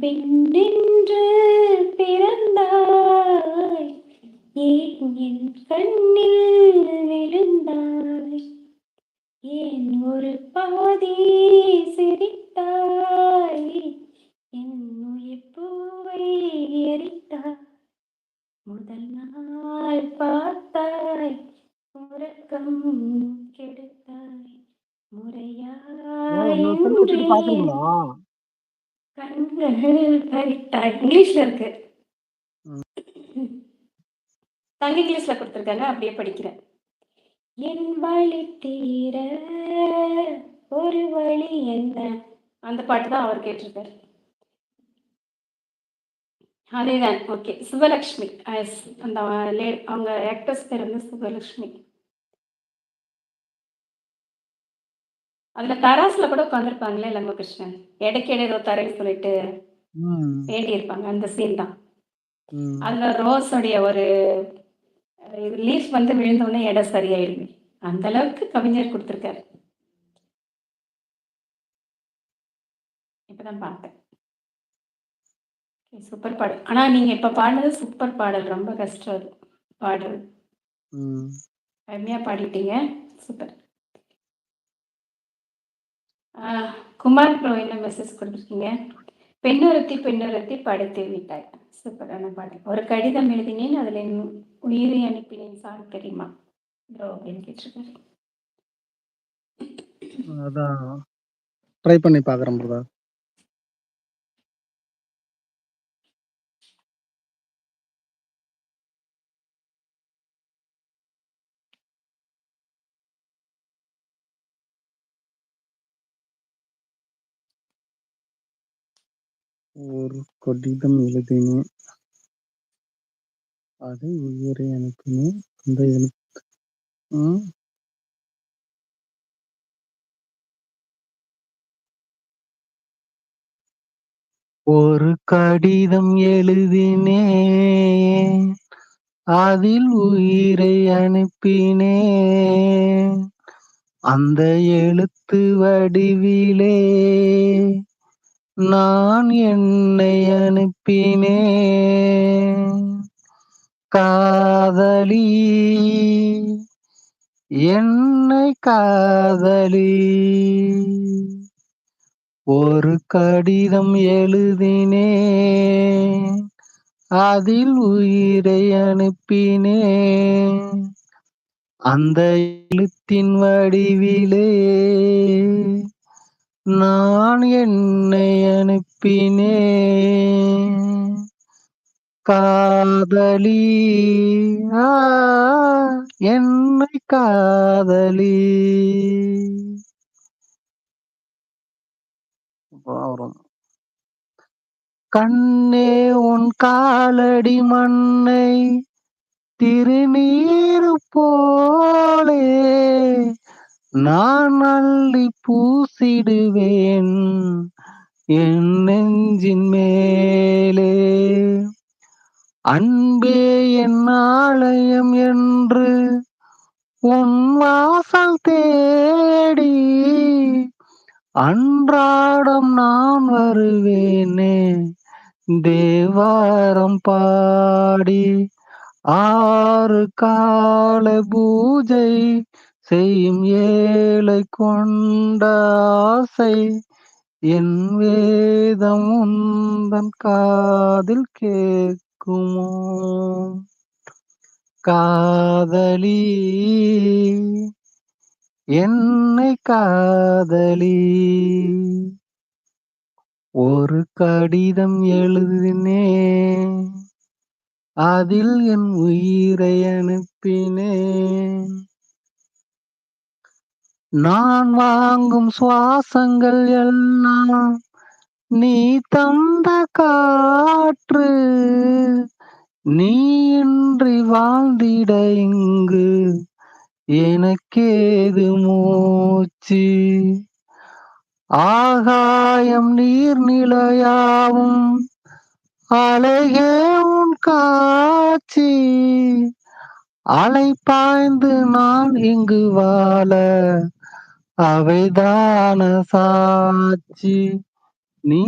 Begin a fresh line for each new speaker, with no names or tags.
பெண்ணென்று பிறந்தாய், ஏன் என் கண்ணில் விழுந்தாய், ஏன் ஒரு பாதி சிரித்தாய், என் உயிர் பூவை எரித்தாய், முதல் நாள் பார்த்தாய், உறக்கம் கெடுத்தாய்,
ஓ,
முறையாய்
நான் செல்ல
இன்றே
விட்டுட்டு பாக்குறீங்களா?
கண்கள் பறித்தாய். இங்கிலீஷ்ல இருக்கு. தங்க இங்கிலீஷ்ல கொடுத்துருக்காங்க, அப்படியே படிக்கிறேன். என் வழி தீர ஒரு வழி என்ன, அந்த பாட்டு தான் அவர் கேட்டிருக்காரு. அதேதான். ஓகே, சுபலக்ஷ்மி. அந்த அவங்க ஆக்ட்ரஸ் பேர் வந்து சுபலக்ஷ்மி. அதுல தராசுல கூட உட்காந்துருப்பாங்களே லங்ககிருஷ்ணன், எடைக்கேடு ஏதோ தரேன்னு சொல்லிட்டு வேண்டி இருப்பாங்க, அந்த சீன் தான். அதுல ரோஸோடைய ஒரு லீஃப் வந்து விழுந்தோடனே எடை சரியாயிடுமே, அந்த அளவுக்கு கவிஞர் கொடுத்துருக்காரு. இப்பதான் பார்த்தேன். சூப்பர் பாடல். ஆனா நீங்க இப்ப பாடினது சூப்பர் பாடல், ரொம்ப கஷ்டம் அது பாடுறது. அருமையா பாடிட்டீங்க, சூப்பர். குமார் ப்ரோ என்ன மெசேஜ் கொடுத்துருக்கீங்க? பெண்ணுறுத்தி பெண்ணுறுத்தி படைத்து விட்டாய், சூப்பரான பாடல். ஒரு கடிதம் எழுதினேன், அதுல உயிரை அனுப்பினேன் சாங் தெரியுமா ப்ரோ அப்படின்னு கேட்டிருக்காரு.
அதான் ட்ரை பண்ணி பாக்குறேன் பிரதர். ஒரு கடிதம் எழுதினேன், அதை உயிரை அனுப்பினேன், அந்த எழுத்து ஒரு கடிதம் எழுதினேன், அதில் உயிரை அனுப்பினேன், அந்த எழுத்து வடிவிலே நான் என்னை அனுப்பினேன். காதலி என்னை காதலி, ஒரு கடிதம் எழுதினேன், அதில் உயிரை அனுப்பினேன், அந்த எழுத்தின் வடிவிலே நான் என்னை அனுப்பினேன். காதலி என்னை காதலி. வரும். கண்ணே உன் காலடி மண்ணை திருநீரு போலே நான் அள்ளி பூசிடுவேன் என் நெஞ்சின் மேலே. அன்பே என் ஆலயம் என்று உன் வாசல் தேடி அன்றாடம் நான் வருவேனே தேவாரம் பாடி. 6 கால பூஜை செய்யும் ஏழை கொண்ட ஆசை என் வேதம் உந்தன் காதில் கேட்குமோ. காதலி என்னை காதலி, ஒரு கடிதம் எழுதினேன், அதில் என் உயிரை அனுப்பினேன். நான் வாங்கும் சுவாசங்கள் எல்லாம் நீ தந்த காற்று, நீ இன்றி வாழ்ந்திட இங்கு எனக்கேது மூச்சு. ஆகாயம் நீர்நிலையாவும் அழகே உன் காட்சி, அலை பாய்ந்து நான் இங்கு வாழ அவைதான சாட்சி. நீ